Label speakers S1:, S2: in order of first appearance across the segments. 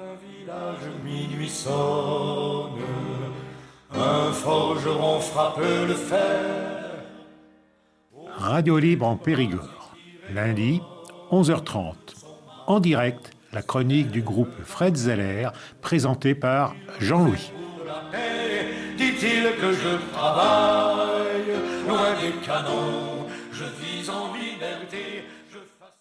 S1: un village, minuit sonne, un forgeron frappe le fer.
S2: Radio Libre en Périgord, lundi, 11h30. En direct, la chronique du groupe Fred Zeller, présentée par Jean-Louis.
S1: Pour la paix, dit-il que je travaille, loin des canons, je vis en liberté, je fasse...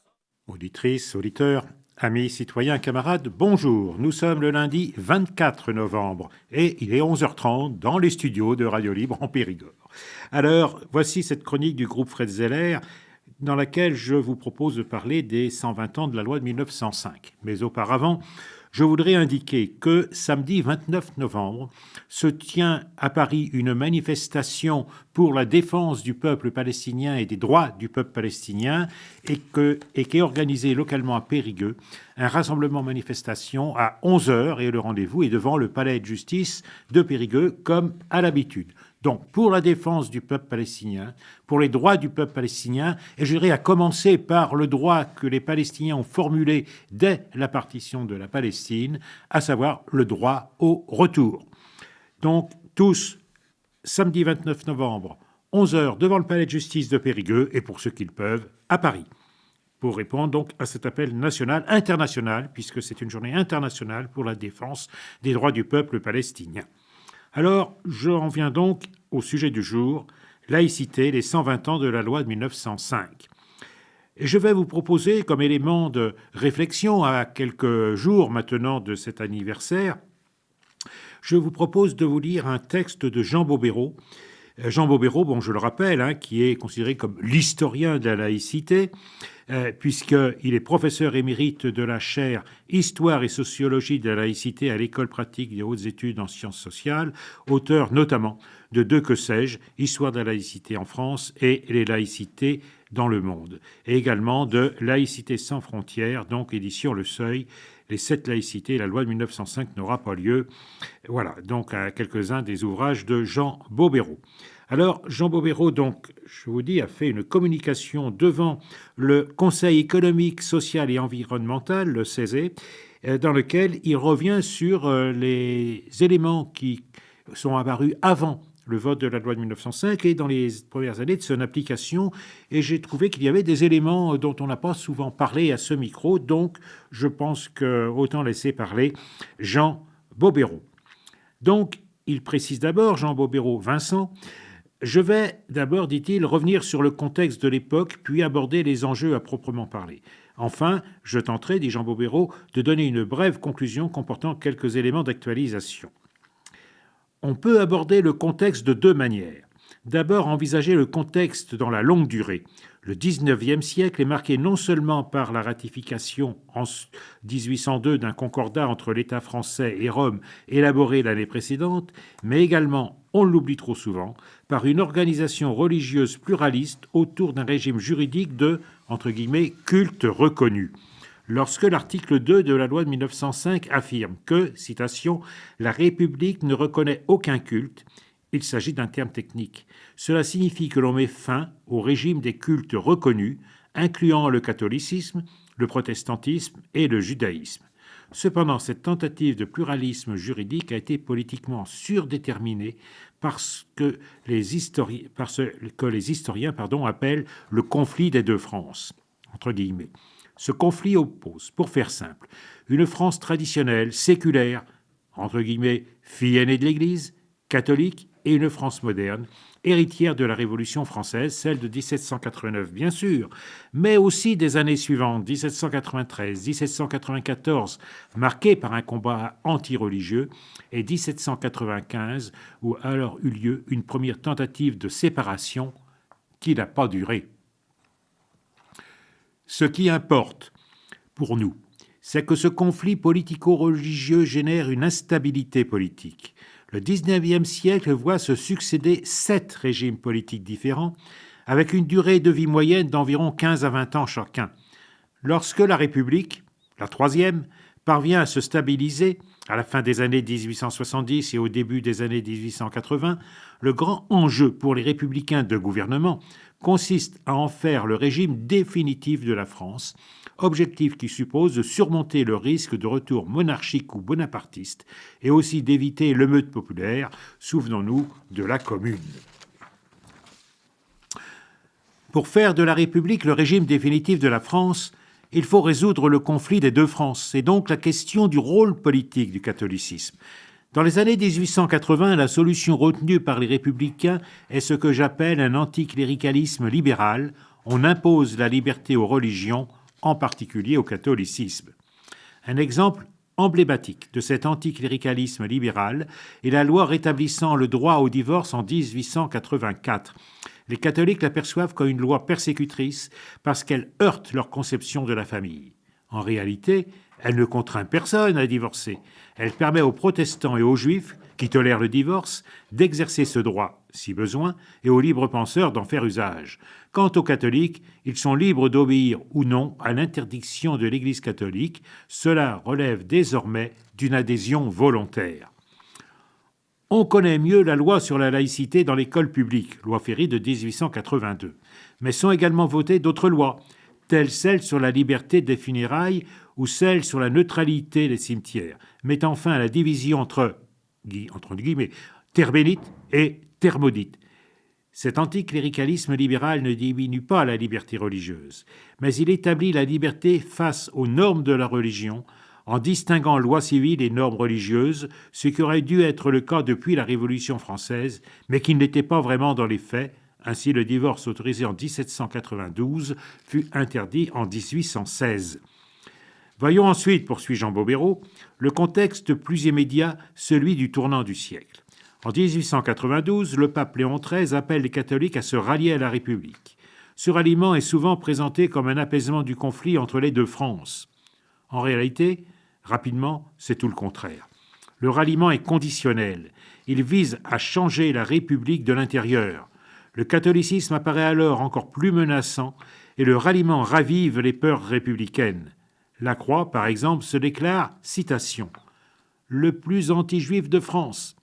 S2: Auditrices, auditeurs, amis, citoyens, camarades, bonjour. Nous sommes le lundi 24 novembre et il est 11h30 dans les studios de Radio Libre en Périgord. Alors, voici cette chronique du groupe Fred Zeller dans laquelle je vous propose de parler des 120 ans de la loi de 1905. Mais auparavant, je voudrais indiquer que samedi 29 novembre se tient à Paris une manifestation pour la défense du peuple palestinien et des droits du peuple palestinien et qui est organisée localement à Périgueux, un rassemblement manifestation à 11h et le rendez-vous est devant le palais de justice de Périgueux comme à l'habitude. Donc, pour la défense du peuple palestinien, pour les droits du peuple palestinien, et je dirais à commencer par le droit que les Palestiniens ont formulé dès la partition de la Palestine, à savoir le droit au retour. Donc, tous, samedi 29 novembre, 11h, devant le palais de justice de Périgueux, et pour ceux qui le peuvent, à Paris, pour répondre donc à cet appel national, international, puisque c'est une journée internationale pour la défense des droits du peuple palestinien. Alors, j'en viens donc au sujet du jour, laïcité, les 120 ans de la loi de 1905. Et je vais vous proposer, comme élément de réflexion à quelques jours maintenant de cet anniversaire, je vous propose de vous lire un texte de Jean Bobéro. Jean Bobéro, bon, je le rappelle, qui est considéré comme l'historien de la laïcité, puisqu'il est professeur émérite de la chaire Histoire et sociologie de la laïcité à l'École pratique des hautes études en sciences sociales, auteur notamment de deux que sais-je, Histoire de la laïcité en France et les laïcités dans le monde, et également de Laïcité sans frontières, donc édition Le Seuil, les 7 laïcités, la loi de 1905 n'aura pas lieu. Voilà, donc à quelques-uns des ouvrages de Jean Bobéro. Alors, Jean Bobéro, donc, je vous dis, a fait une communication devant le Conseil économique, social et environnemental, le CESE, dans lequel il revient sur les éléments qui sont apparus avant le vote de la loi de 1905 et dans les premières années de son application. Et j'ai trouvé qu'il y avait des éléments dont on n'a pas souvent parlé à ce micro. Donc, je pense qu'autant laisser parler Jean Bobéro. Donc, il précise d'abord, Jean Bobéro, Vincent, je vais d'abord, dit-il, revenir sur le contexte de l'époque, puis aborder les enjeux à proprement parler. Enfin, je tenterai, dit Jean Bobéro, de donner une brève conclusion comportant quelques éléments d'actualisation. On peut aborder le contexte de deux manières. D'abord, envisager le contexte dans la longue durée. Le XIXe siècle est marqué non seulement par la ratification en 1802 d'un concordat entre l'État français et Rome élaboré l'année précédente, mais également, on l'oublie trop souvent, par une organisation religieuse pluraliste autour d'un régime juridique de, entre guillemets, culte reconnu. Lorsque l'article 2 de la loi de 1905 affirme que, citation, « la République ne reconnaît aucun culte », il s'agit d'un terme technique. Cela signifie que l'on met fin au régime des cultes reconnus, incluant le catholicisme, le protestantisme et le judaïsme. Cependant, cette tentative de pluralisme juridique a été politiquement surdéterminée par ce que les historiens appellent le conflit des deux Frances, entre guillemets. Ce conflit oppose, pour faire simple, une France traditionnelle, séculaire, entre guillemets, fille aînée de l'Église, catholique, et une France moderne, héritière de la Révolution française, celle de 1789 bien sûr, mais aussi des années suivantes, 1793, 1794, marquées par un combat anti-religieux, et 1795, où alors eut lieu une première tentative de séparation qui n'a pas duré. Ce qui importe pour nous, c'est que ce conflit politico-religieux génère une instabilité politique. Le XIXe siècle voit se succéder 7 régimes politiques différents, avec une durée de vie moyenne d'environ 15 à 20 ans chacun. Lorsque la République, la troisième, parvient à se stabiliser, à la fin des années 1870 et au début des années 1880, le grand enjeu pour les républicains de gouvernement consiste à en faire le régime définitif de la France, objectif qui suppose de surmonter le risque de retour monarchique ou bonapartiste et aussi d'éviter l'émeute populaire. Souvenons-nous de la Commune. Pour faire de la République le régime définitif de la France, il faut résoudre le conflit des deux France, et donc la question du rôle politique du catholicisme. Dans les années 1880, la solution retenue par les républicains est ce que j'appelle un anticléricalisme libéral. On impose la liberté aux religions, en particulier au catholicisme. Un exemple emblématique de cet anticléricalisme libéral est la loi rétablissant le droit au divorce en 1884. Les catholiques l'aperçoivent comme une loi persécutrice parce qu'elle heurte leur conception de la famille. En réalité, elle ne contraint personne à divorcer. Elle permet aux protestants et aux juifs, qui tolèrent le divorce, d'exercer ce droit, si besoin, et aux libres penseurs d'en faire usage. Quant aux catholiques, ils sont libres d'obéir ou non à l'interdiction de l'Église catholique. Cela relève désormais d'une adhésion volontaire. On connaît mieux la loi sur la laïcité dans l'école publique, loi Ferry de 1882. Mais sont également votées d'autres lois, telles celles sur la liberté des funérailles ou celles sur la neutralité des cimetières, mettant fin à la division entre guillemets, terre bénite et terre maudite. Cet anticléricalisme libéral ne diminue pas la liberté religieuse, mais il établit la liberté face aux normes de la religion, en distinguant loi civile et normes religieuses, ce qui aurait dû être le cas depuis la Révolution française, mais qui ne l'était pas vraiment dans les faits. Ainsi, le divorce autorisé en 1792 fut interdit en 1816. Voyons ensuite, poursuit Jean Bobéro, le contexte plus immédiat, celui du tournant du siècle. En 1892, le pape Léon XIII appelle les catholiques à se rallier à la République. Ce ralliement est souvent présenté comme un apaisement du conflit entre les deux Frances. En réalité, rapidement, c'est tout le contraire. Le ralliement est conditionnel. Il vise à changer la République de l'intérieur. Le catholicisme apparaît alors encore plus menaçant et le ralliement ravive les peurs républicaines. Lacroix, par exemple, se déclare, citation, « le plus anti-juif de France ».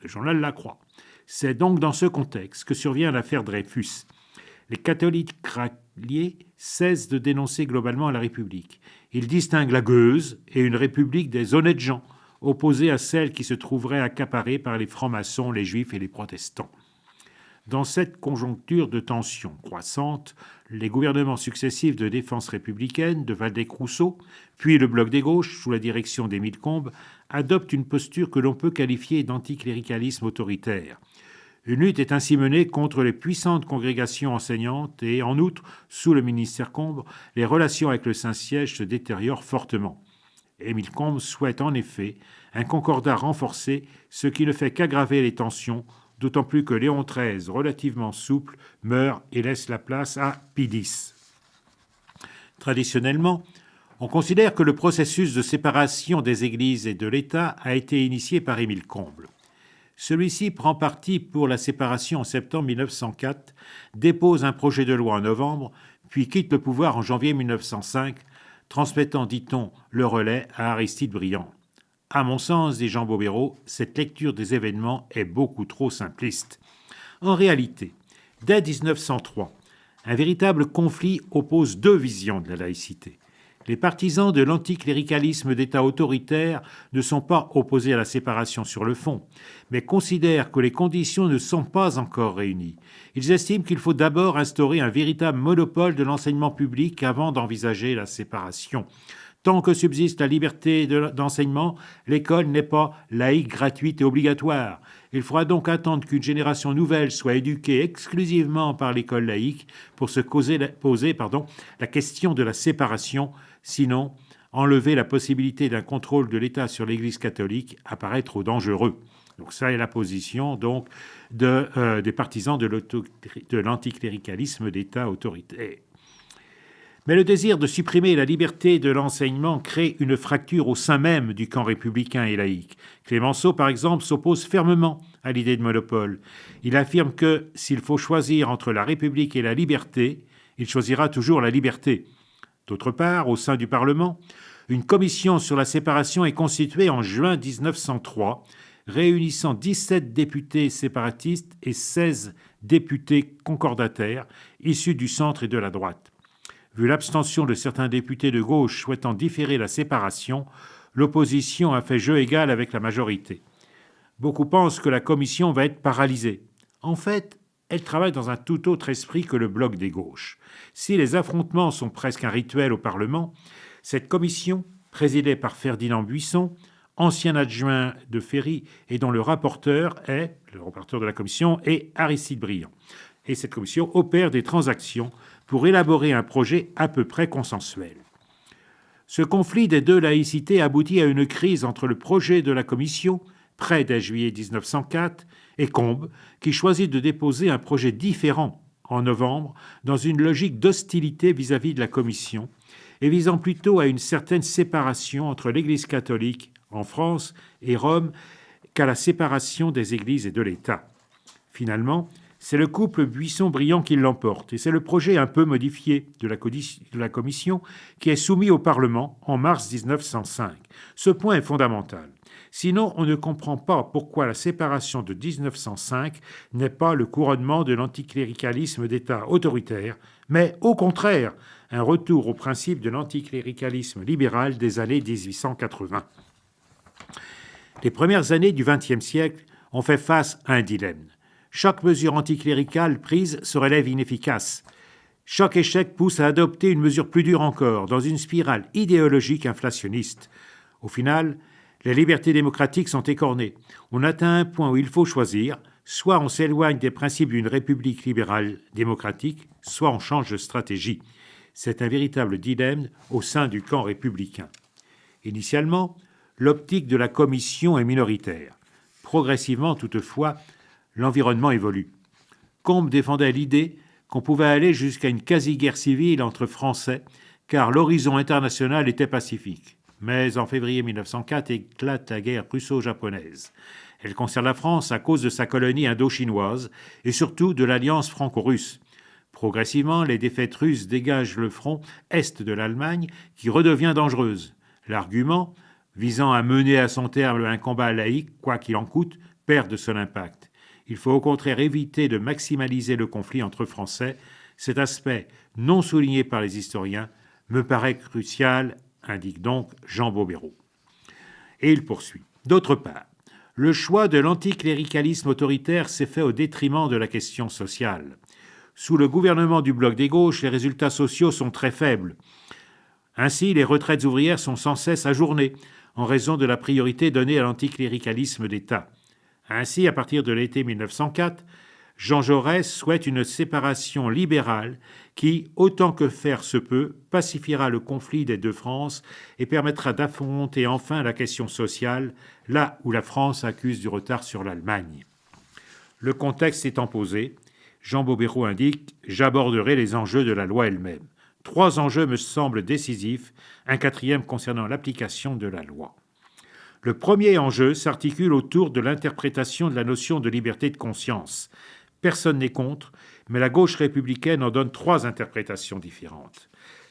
S2: Le journal Lacroix. C'est donc dans ce contexte que survient l'affaire Dreyfus. Les catholiques ralliés cessent de dénoncer globalement la République. Ils distinguent la gueuse et une République des honnêtes gens, opposée à celle qui se trouverait accaparée par les francs-maçons, les juifs et les protestants. Dans cette conjoncture de tensions croissantes, les gouvernements successifs de défense républicaine de Waldeck-Rousseau, puis le Bloc des gauches, sous la direction d'Émile Combes, adoptent une posture que l'on peut qualifier d'anticléricalisme autoritaire. Une lutte est ainsi menée contre les puissantes congrégations enseignantes et, en outre, sous le ministère Combes, les relations avec le Saint-Siège se détériorent fortement. Émile Combes souhaite en effet un concordat renforcé, ce qui ne fait qu'aggraver les tensions, d'autant plus que Léon XIII, relativement souple, meurt et laisse la place à Pie X. Traditionnellement, on considère que le processus de séparation des Églises et de l'État a été initié par Émile Combes. Celui-ci prend parti pour la séparation en septembre 1904, dépose un projet de loi en novembre, puis quitte le pouvoir en janvier 1905, transmettant, dit-on, le relais à Aristide Briand. À mon sens, dit Jean Bobéro, cette lecture des événements est beaucoup trop simpliste. En réalité, dès 1903, un véritable conflit oppose deux visions de la laïcité. Les partisans de l'anticléricalisme d'État autoritaire ne sont pas opposés à la séparation sur le fond, mais considèrent que les conditions ne sont pas encore réunies. Ils estiment qu'il faut d'abord instaurer un véritable monopole de l'enseignement public avant d'envisager la séparation. Tant que subsiste la liberté d'enseignement, l'école n'est pas laïque, gratuite et obligatoire. Il faudra donc attendre qu'une génération nouvelle soit éduquée exclusivement par l'école laïque pour se poser la question de la séparation. Sinon, enlever la possibilité d'un contrôle de l'État sur l'Église catholique apparaît trop dangereux. Donc ça est la position donc des partisans de l'anticléricalisme d'État autoritaire. Mais le désir de supprimer la liberté de l'enseignement crée une fracture au sein même du camp républicain et laïque. Clémenceau, par exemple, s'oppose fermement à l'idée de monopole. Il affirme que s'il faut choisir entre la République et la liberté, il choisira toujours la liberté. D'autre part, au sein du Parlement, une commission sur la séparation est constituée en juin 1903, réunissant 17 députés séparatistes et 16 députés concordataires issus du centre et de la droite. Vu l'abstention de certains députés de gauche souhaitant différer la séparation, l'opposition a fait jeu égal avec la majorité. Beaucoup pensent que la commission va être paralysée. En fait, elle travaille dans un tout autre esprit que le bloc des gauches. Si les affrontements sont presque un rituel au Parlement, cette commission, présidée par Ferdinand Buisson, ancien adjoint de Ferry et dont le rapporteur de la commission est Aristide Briand. Et cette commission opère des transactions pour élaborer un projet à peu près consensuel. Ce conflit des deux laïcités aboutit à une crise entre le projet de la commission, prêt dès juillet 1904, et Combes, qui choisit de déposer un projet différent en novembre, dans une logique d'hostilité vis-à-vis de la commission, et visant plutôt à une certaine séparation entre l'Église catholique en France et Rome qu'à la séparation des églises et de l'État. Finalement, c'est le couple Buisson-Briand qui l'emporte, et c'est le projet un peu modifié de la commission qui est soumis au Parlement en mars 1905. Ce point est fondamental. Sinon, on ne comprend pas pourquoi la séparation de 1905 n'est pas le couronnement de l'anticléricalisme d'État autoritaire, mais au contraire, un retour au principe de l'anticléricalisme libéral des années 1880. Les premières années du XXe siècle ont fait face à un dilemme. Chaque mesure anticléricale prise se révèle inefficace. Chaque échec pousse à adopter une mesure plus dure encore, dans une spirale idéologique inflationniste. Au final, les libertés démocratiques sont écornées. On atteint un point où il faut choisir. Soit on s'éloigne des principes d'une république libérale démocratique, soit on change de stratégie. C'est un véritable dilemme au sein du camp républicain. Initialement, l'optique de la commission est minoritaire. Progressivement, toutefois, l'environnement évolue. Combes défendait l'idée qu'on pouvait aller jusqu'à une quasi-guerre civile entre Français, car l'horizon international était pacifique. Mais en février 1904 éclate la guerre russo-japonaise. Elle concerne la France à cause de sa colonie indo-chinoise et surtout de l'alliance franco-russe. Progressivement, les défaites russes dégagent le front est de l'Allemagne qui redevient dangereuse. L'argument, visant à mener à son terme un combat laïque, quoi qu'il en coûte, perd de son impact. Il faut au contraire éviter de maximaliser le conflit entre Français. Cet aspect, non souligné par les historiens, me paraît crucial, indique donc Jean Bobéro. Et il poursuit. D'autre part, le choix de l'anticléricalisme autoritaire s'est fait au détriment de la question sociale. Sous le gouvernement du bloc des gauches, les résultats sociaux sont très faibles. Ainsi, les retraites ouvrières sont sans cesse ajournées, en raison de la priorité donnée à l'anticléricalisme d'État. Ainsi, à partir de l'été 1904, Jean Jaurès souhaite une séparation libérale qui, autant que faire se peut, pacifiera le conflit des deux France et permettra d'affronter enfin la question sociale, là où la France accuse du retard sur l'Allemagne. Le contexte étant posé, Jean Bobéro indique « J'aborderai les enjeux de la loi elle-même. 3 enjeux me semblent décisifs, un 4e concernant l'application de la loi. » Le premier enjeu s'articule autour de l'interprétation de la notion de liberté de conscience. Personne n'est contre, mais la gauche républicaine en donne 3 interprétations différentes.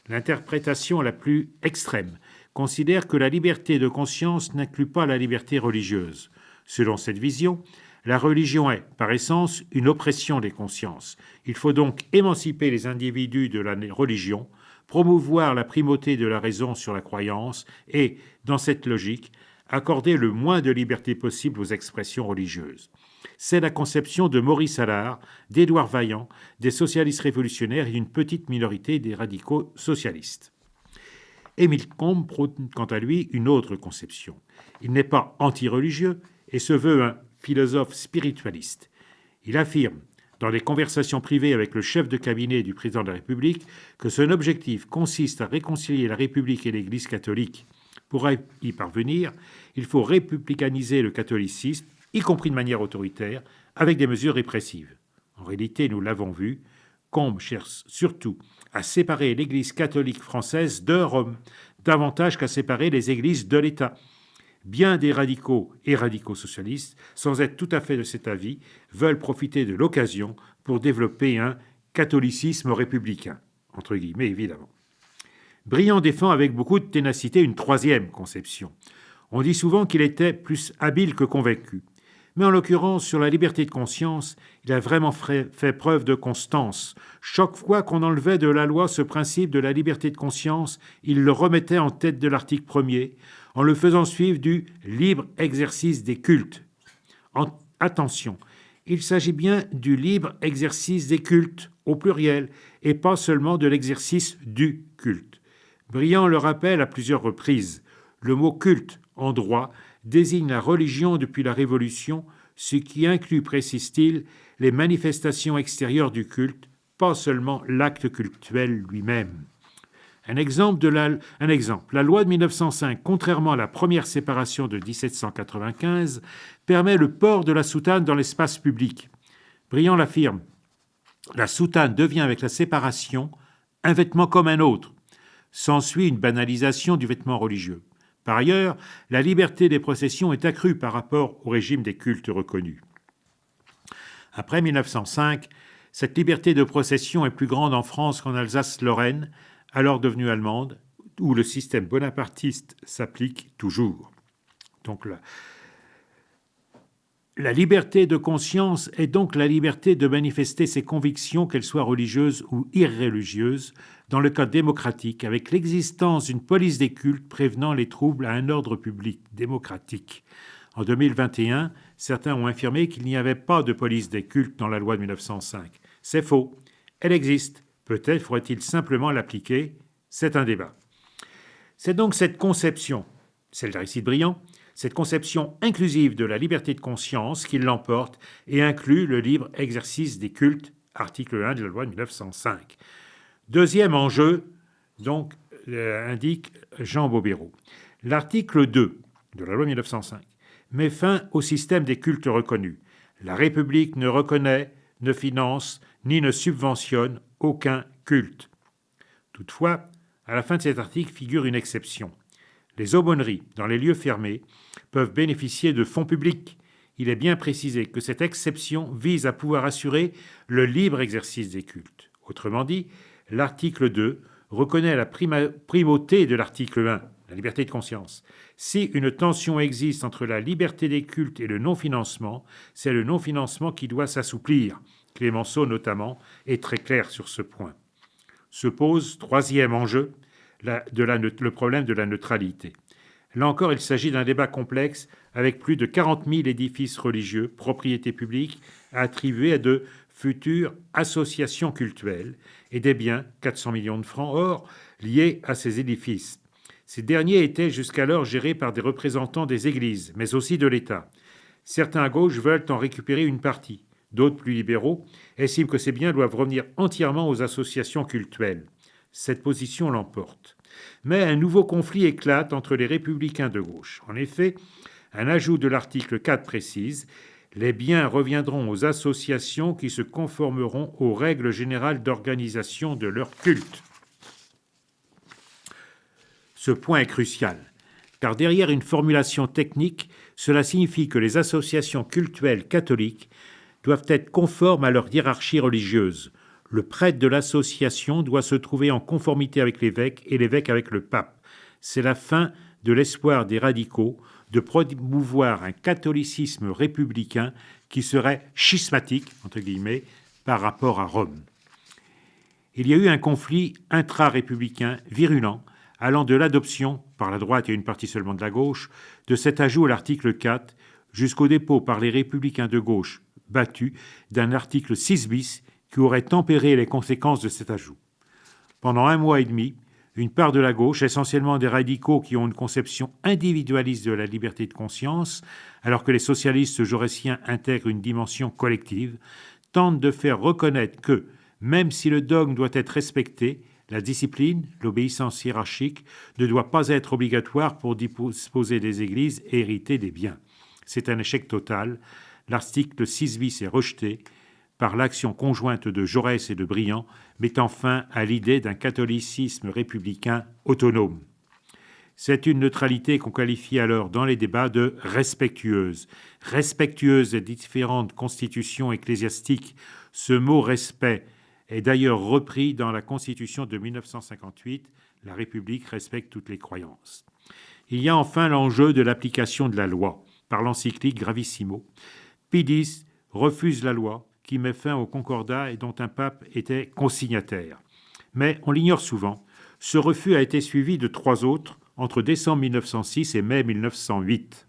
S2: L'interprétation la plus extrême considère que la liberté de conscience n'inclut pas la liberté religieuse. Selon cette vision, la religion est, par essence, une oppression des consciences. Il faut donc émanciper les individus de la religion, promouvoir la primauté de la raison sur la croyance et, dans cette logique, accorder le moins de liberté possible aux expressions religieuses. C'est la conception de Maurice Allard, d'Édouard Vaillant, des socialistes révolutionnaires et d'une petite minorité des radicaux socialistes. Émile Combes prône quant à lui une autre conception. Il n'est pas anti-religieux et se veut un philosophe spiritualiste. Il affirme, dans des conversations privées avec le chef de cabinet du président de la République, que son objectif consiste à réconcilier la République et l'Église catholique. Pour y parvenir, il faut républicaniser le catholicisme, y compris de manière autoritaire, avec des mesures répressives. En réalité, nous l'avons vu, Combes cherche surtout à séparer l'Église catholique française de Rome, davantage qu'à séparer les églises de l'État. Bien des radicaux et radicaux socialistes, sans être tout à fait de cet avis, veulent profiter de l'occasion pour développer un catholicisme républicain, entre guillemets évidemment. Briand défend avec beaucoup de ténacité une 3e conception. On dit souvent qu'il était plus habile que convaincu. Mais en l'occurrence, sur la liberté de conscience, il a vraiment fait preuve de constance. Chaque fois qu'on enlevait de la loi ce principe de la liberté de conscience, il le remettait en tête de l'article 1er, en le faisant suivre du libre exercice des cultes. Attention, il s'agit bien du libre exercice des cultes, au pluriel, et pas seulement de l'exercice du culte. Briand le rappelle à plusieurs reprises. Le mot culte, en droit, désigne la religion depuis la Révolution, ce qui inclut, précise-t-il, les manifestations extérieures du culte, pas seulement l'acte cultuel lui-même. Un exemple, la loi de 1905, contrairement à la première séparation de 1795, permet le port de la soutane dans l'espace public. Briand l'affirme. La soutane devient avec la séparation un vêtement comme un autre. S'ensuit une banalisation du vêtement religieux. Par ailleurs, la liberté des processions est accrue par rapport au régime des cultes reconnus. Après 1905, cette liberté de procession est plus grande en France qu'en Alsace-Lorraine, alors devenue allemande, où le système bonapartiste s'applique toujours. Donc la liberté de conscience est donc la liberté de manifester ses convictions, qu'elles soient religieuses ou irréligieuses, dans le cadre démocratique, avec l'existence d'une police des cultes prévenant les troubles à un ordre public démocratique. En 2021, certains ont affirmé qu'il n'y avait pas de police des cultes dans la loi de 1905. C'est faux. Elle existe. Peut-être faudrait-il simplement l'appliquer. C'est un débat. C'est donc cette conception, celle d'Aristide Briand, cette conception inclusive de la liberté de conscience qui l'emporte et inclut le libre exercice des cultes, article 1 de la loi de 1905. Deuxième enjeu, donc, indique Jean Bobéro. L'article 2 de la loi de 1905 met fin au système des cultes reconnus. La République ne reconnaît, ne finance, ni ne subventionne aucun culte. Toutefois, à la fin de cet article figure une exception. Les aumôneries dans les lieux fermés peuvent bénéficier de fonds publics. Il est bien précisé que cette exception vise à pouvoir assurer le libre exercice des cultes. Autrement dit, l'article 2 reconnaît la primauté de l'article 1, la liberté de conscience. Si une tension existe entre la liberté des cultes et le non-financement, c'est le non-financement qui doit s'assouplir. Clémenceau, notamment, est très clair sur ce point. Se pose, troisième enjeu, le problème de la neutralité. Là encore, il s'agit d'un débat complexe avec plus de 40 000 édifices religieux, propriétés publiques, attribués à de futures associations cultuelles et des biens, 400 millions de francs, or, liés à ces édifices. Ces derniers étaient jusqu'alors gérés par des représentants des églises, mais aussi de l'État. Certains à gauche veulent en récupérer une partie. D'autres, plus libéraux, estiment que ces biens doivent revenir entièrement aux associations cultuelles. Cette position l'emporte. Mais un nouveau conflit éclate entre les républicains de gauche. En effet, un ajout de l'article 4 précise « Les biens reviendront aux associations qui se conformeront aux règles générales d'organisation de leur culte ». Ce point est crucial, car derrière une formulation technique, cela signifie que les associations cultuelles catholiques doivent être conformes à leur hiérarchie religieuse. Le prêtre de l'association doit se trouver en conformité avec l'évêque et l'évêque avec le pape. C'est la fin de l'espoir des radicaux de promouvoir un catholicisme républicain qui serait schismatique, entre guillemets, par rapport à Rome. Il y a eu un conflit intra-républicain virulent allant de l'adoption, par la droite et une partie seulement de la gauche, de cet ajout à l'article 4 jusqu'au dépôt par les républicains de gauche battus d'un article 6 bis qui aurait tempéré les conséquences de cet ajout. Pendant 1 mois et demi, une part de la gauche, essentiellement des radicaux qui ont une conception individualiste de la liberté de conscience, alors que les socialistes jaurétiens intègrent une dimension collective, tente de faire reconnaître que, même si le dogme doit être respecté, la discipline, l'obéissance hiérarchique, ne doit pas être obligatoire pour disposer des églises et hériter des biens. C'est un échec total. L'article 6 bis est rejeté par l'action conjointe de Jaurès et de Briand, mettant fin à l'idée d'un catholicisme républicain autonome. C'est une neutralité qu'on qualifie alors dans les débats de respectueuse. Respectueuse des différentes constitutions ecclésiastiques. Ce mot respect est d'ailleurs repris dans la Constitution de 1958. La République respecte toutes les croyances. Il y a enfin l'enjeu de l'application de la loi par l'encyclique Gravissimo, Pie X refuse la loi qui met fin au concordat et dont un pape était consignataire. Mais on l'ignore souvent, ce refus a été suivi de 3 autres entre décembre 1906 et mai 1908.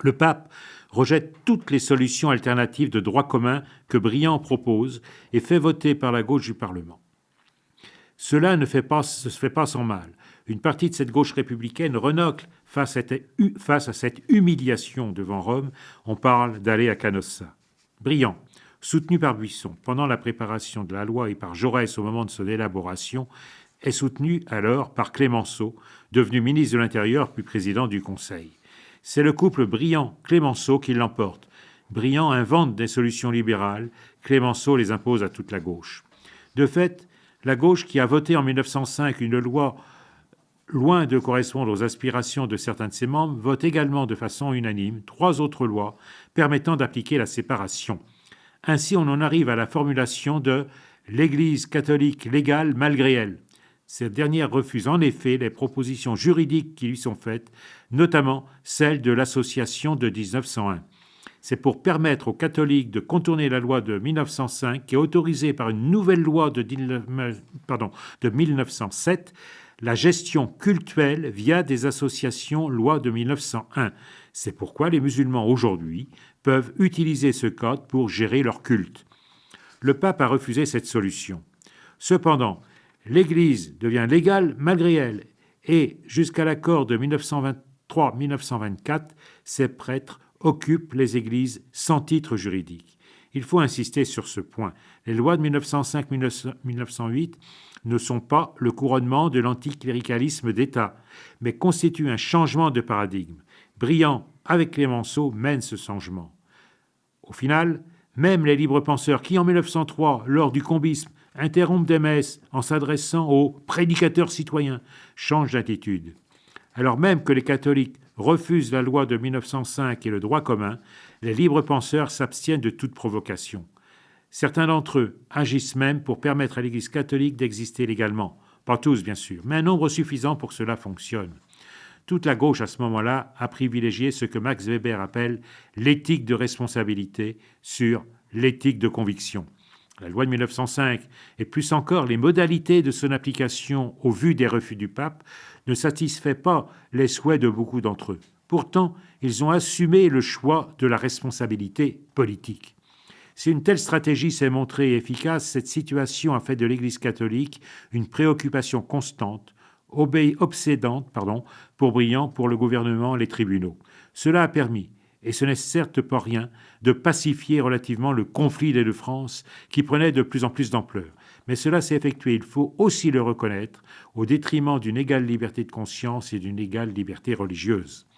S2: Le pape rejette toutes les solutions alternatives de droit commun que Briand propose et fait voter par la gauche du Parlement. Cela ne se fait pas sans mal. Une partie de cette gauche républicaine renocle face à cette humiliation devant Rome. On parle d'aller à Canossa. Briand, soutenu par Buisson pendant la préparation de la loi et par Jaurès au moment de son élaboration, est soutenu alors par Clémenceau, devenu ministre de l'Intérieur puis président du Conseil. C'est le couple Briand-Clémenceau qui l'emporte. Briand invente des solutions libérales, Clémenceau les impose à toute la gauche. De fait, la gauche qui a voté en 1905 une loi loin de correspondre aux aspirations de certains de ses membres, vote également de façon unanime 3 autres lois permettant d'appliquer la séparation. Ainsi, on en arrive à la formulation de « l'Église catholique légale malgré elle ». Cette dernière refuse en effet les propositions juridiques qui lui sont faites, notamment celle de l'association de 1901. C'est pour permettre aux catholiques de contourner la loi de 1905 qui est autorisée par une nouvelle loi de 1907 la gestion cultuelle via des associations loi de 1901. C'est pourquoi les musulmans aujourd'hui peuvent utiliser ce code pour gérer leur culte. Le pape a refusé cette solution. Cependant, l'Église devient légale malgré elle et, jusqu'à l'accord de 1923-1924, ces prêtres occupent les églises sans titre juridique. Il faut insister sur ce point. Les lois de 1905-1908 ne sont pas le couronnement de l'anticléricalisme d'État, mais constituent un changement de paradigme. Briand, avec Clémenceau, mène ce changement. Au final, même les libres penseurs qui, en 1903, lors du combisme, interrompent des messes en s'adressant aux prédicateurs citoyens, changent d'attitude. Alors même que les catholiques refusent la loi de 1905 et le droit commun, les libres penseurs s'abstiennent de toute provocation. Certains d'entre eux agissent même pour permettre à l'Église catholique d'exister légalement. Pas tous, bien sûr, mais un nombre suffisant pour que cela fonctionne. Toute la gauche, à ce moment-là, a privilégié ce que Max Weber appelle l'éthique de responsabilité sur l'éthique de conviction. La loi de 1905, et plus encore les modalités de son application au vu des refus du pape, ne satisfait pas les souhaits de beaucoup d'entre eux. Pourtant, ils ont assumé le choix de la responsabilité politique. Si une telle stratégie s'est montrée efficace, cette situation a fait de l'Église catholique une préoccupation constante, obsédante pour Briand, pour le gouvernement, les tribunaux. Cela a permis, et ce n'est certes pas rien, de pacifier relativement le conflit des 2 France qui prenait de plus en plus d'ampleur. Mais cela s'est effectué, il faut aussi le reconnaître, au détriment d'une égale liberté de conscience et d'une égale liberté religieuse.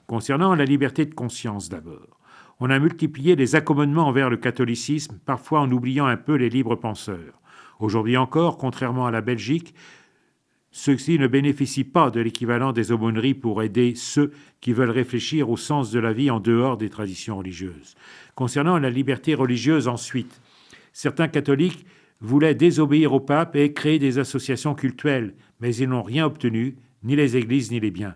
S2: Concernant la liberté de conscience d'abord, on a multiplié les accommodements envers le catholicisme, parfois en oubliant un peu les libres penseurs. Aujourd'hui encore, contrairement à la Belgique, ceux-ci ne bénéficient pas de l'équivalent des aumôneries pour aider ceux qui veulent réfléchir au sens de la vie en dehors des traditions religieuses. Concernant la liberté religieuse ensuite, certains catholiques voulaient désobéir au pape et créer des associations cultuelles, mais ils n'ont rien obtenu, ni les églises ni les biens.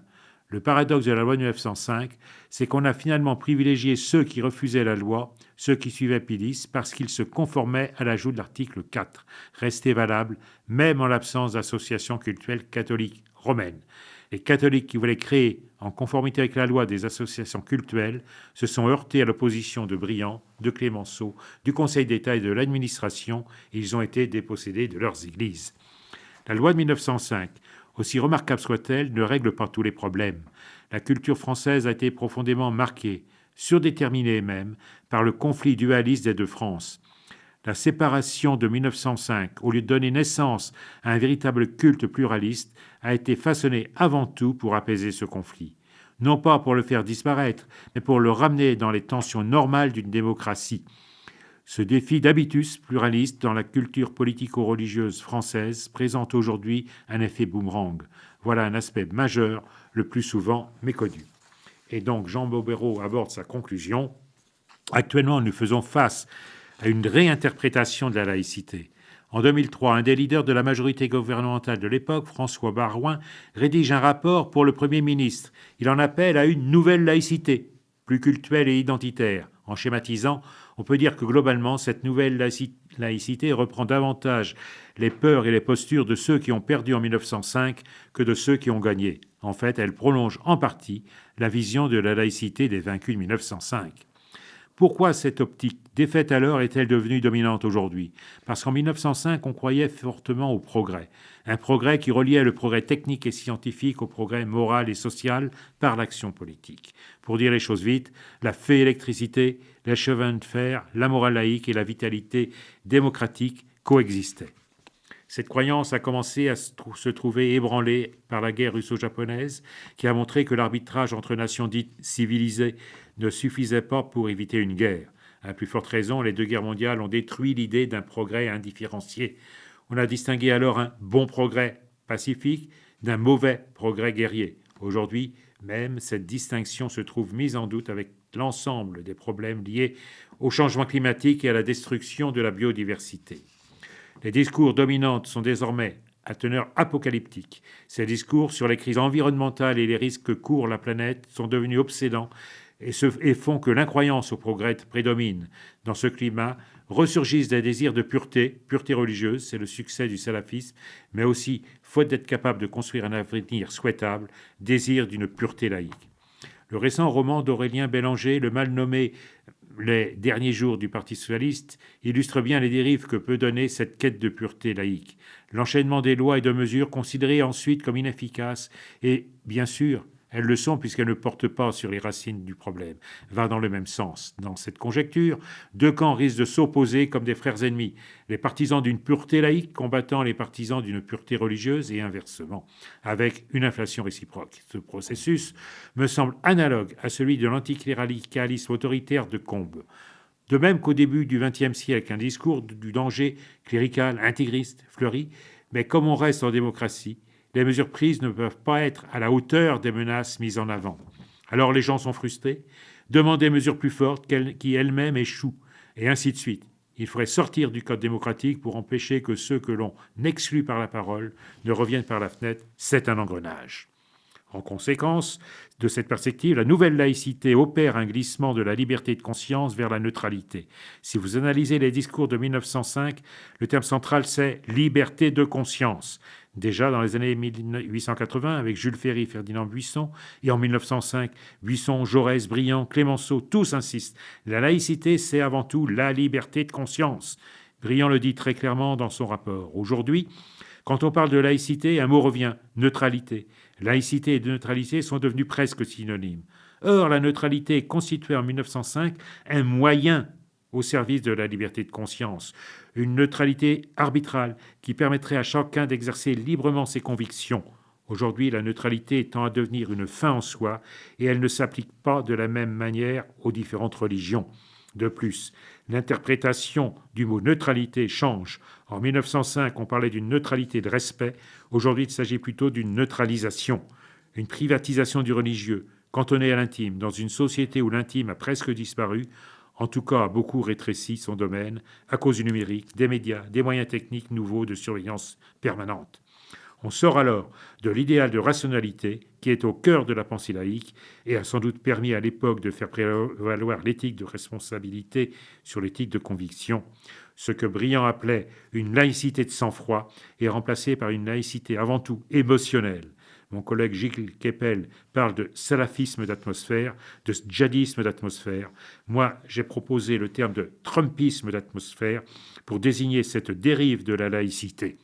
S2: Le paradoxe de la loi de 1905, c'est qu'on a finalement privilégié ceux qui refusaient la loi, ceux qui suivaient Pie X, parce qu'ils se conformaient à l'ajout de l'article 4, resté valable même en l'absence d'associations cultuelles catholiques romaines. Les catholiques qui voulaient créer, en conformité avec la loi, des associations cultuelles se sont heurtés à l'opposition de Briand, de Clémenceau, du Conseil d'État et de l'administration, et ils ont été dépossédés de leurs églises. La loi de 1905, aussi remarquable soit-elle, ne règle pas tous les problèmes. La culture française a été profondément marquée, surdéterminée même, par le conflit dualiste des 2 France. La séparation de 1905, au lieu de donner naissance à un véritable culte pluraliste, a été façonnée avant tout pour apaiser ce conflit. Non pas pour le faire disparaître, mais pour le ramener dans les tensions normales d'une démocratie. Ce défi d'habitus pluraliste dans la culture politico-religieuse française présente aujourd'hui un effet boomerang. Voilà un aspect majeur, le plus souvent méconnu. Et donc Jean Bobéro aborde sa conclusion. Actuellement, nous faisons face à une réinterprétation de la laïcité. En 2003, un des leaders de la majorité gouvernementale de l'époque, François Baroin, rédige un rapport pour le Premier ministre. Il en appelle à une nouvelle laïcité, plus cultuelle et identitaire, En schématisant, on peut dire que globalement, cette nouvelle laïcité reprend davantage les peurs et les postures de ceux qui ont perdu en 1905 que de ceux qui ont gagné. En fait, elle prolonge en partie la vision de la laïcité des vaincus de 1905. Pourquoi cette optique défaite alors est-elle devenue dominante aujourd'hui ? Parce qu'en 1905, on croyait fortement au progrès. Un progrès qui reliait le progrès technique et scientifique au progrès moral et social par l'action politique. Pour dire les choses vite, la fée électricité, les chemins de fer, la morale laïque et la vitalité démocratique coexistaient. Cette croyance a commencé à se trouver ébranlée par la guerre russo-japonaise, qui a montré que l'arbitrage entre nations dites civilisées ne suffisait pas pour éviter une guerre. À plus forte raison, les deux guerres mondiales ont détruit l'idée d'un progrès indifférencié. On a distingué alors un bon progrès pacifique d'un mauvais progrès guerrier. Aujourd'hui, même cette distinction se trouve mise en doute avec l'ensemble des problèmes liés au changement climatique et à la destruction de la biodiversité. Les discours dominants sont désormais à teneur apocalyptique. Ces discours sur les crises environnementales et les risques que court la planète sont devenus obsédants et font que l'incroyance au progrès prédomine. Dans ce climat, ressurgissent des désirs de pureté religieuse, c'est le succès du salafisme, mais aussi, faute d'être capable de construire un avenir souhaitable, désir d'une pureté laïque. Le récent roman d'Aurélien Bélanger, le mal nommé Les derniers jours du Parti socialiste, illustre bien les dérives que peut donner cette quête de pureté laïque. L'enchaînement des lois et de mesures considérées ensuite comme inefficaces, et bien sûr, elles le sont puisqu'elles ne portent pas sur les racines du problème, va dans le même sens. Dans cette conjecture, deux camps risquent de s'opposer comme des frères ennemis, les partisans d'une pureté laïque combattant les partisans d'une pureté religieuse et inversement, avec une inflation réciproque. Ce processus me semble analogue à celui de l'anticléricalisme autoritaire de Combes. De même qu'au début du XXe siècle, un discours du danger clérical, intégriste, fleurit, mais comme on reste en démocratie, les mesures prises ne peuvent pas être à la hauteur des menaces mises en avant. Alors les gens sont frustrés, demandent des mesures plus fortes qui elles-mêmes échouent, et ainsi de suite. Il faudrait sortir du code démocratique pour empêcher que ceux que l'on exclut par la parole ne reviennent par la fenêtre. C'est un engrenage. En conséquence de cette perspective, la nouvelle laïcité opère un glissement de la liberté de conscience vers la neutralité. Si vous analysez les discours de 1905, le terme central c'est « liberté de conscience ». Déjà dans les années 1880, avec Jules Ferry, Ferdinand Buisson, et en 1905, Buisson, Jaurès, Briand, Clémenceau, tous insistent. La laïcité, c'est avant tout la liberté de conscience. Briand le dit très clairement dans son rapport. Aujourd'hui, quand on parle de laïcité, un mot revient, neutralité. Laïcité et neutralité sont devenus presque synonymes. Or, la neutralité constituait en 1905 un moyen au service de la liberté de conscience, une neutralité arbitrale qui permettrait à chacun d'exercer librement ses convictions. Aujourd'hui, la neutralité tend à devenir une fin en soi et elle ne s'applique pas de la même manière aux différentes religions. De plus, l'interprétation du mot neutralité change. En 1905, on parlait d'une neutralité de respect. Aujourd'hui, il s'agit plutôt d'une neutralisation, une privatisation du religieux, cantonné à l'intime, dans une société où l'intime a presque disparu. En tout cas, a beaucoup rétréci son domaine à cause du numérique, des médias, des moyens techniques nouveaux de surveillance permanente. On sort alors de l'idéal de rationalité qui est au cœur de la pensée laïque et a sans doute permis à l'époque de faire prévaloir l'éthique de responsabilité sur l'éthique de conviction. Ce que Briand appelait une laïcité de sang-froid est remplacé par une laïcité avant tout émotionnelle. Mon collègue Gilles Kepel parle de salafisme d'atmosphère, de djihadisme d'atmosphère. Moi, j'ai proposé le terme de trumpisme d'atmosphère pour désigner cette dérive de la laïcité.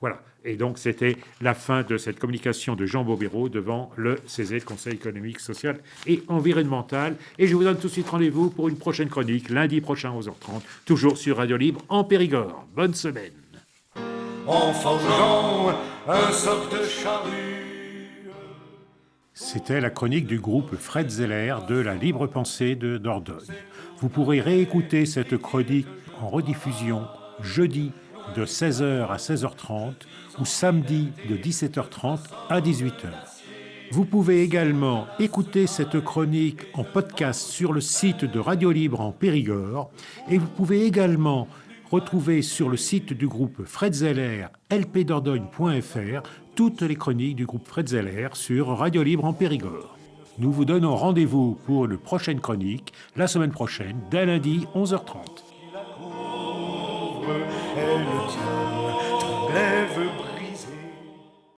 S2: Voilà. Et donc, c'était la fin de cette communication de Jean Bobéro devant le CESE, le Conseil économique, social et environnemental. Et je vous donne tout de suite rendez-vous pour une prochaine chronique, lundi prochain, 11h30, toujours sur Radio Libre en Périgord. Bonne semaine.
S1: En forgeant un soc de charrue.
S2: C'était la chronique du groupe Fred Zeller de la Libre Pensée de Dordogne. Vous pourrez réécouter cette chronique en rediffusion jeudi de 16h à 16h30 ou samedi de 17h30 à 18h. Vous pouvez également écouter cette chronique en podcast sur le site de Radio Libre en Périgord et vous pouvez également retrouver sur le site du groupe Fred Zeller, lpdordogne.fr, toutes les chroniques du groupe Fred Zeller sur Radio Libre en Périgord. Nous vous donnons rendez-vous pour une prochaine chronique, la semaine prochaine, dès lundi, 11h30.
S1: Elle tient ton glaive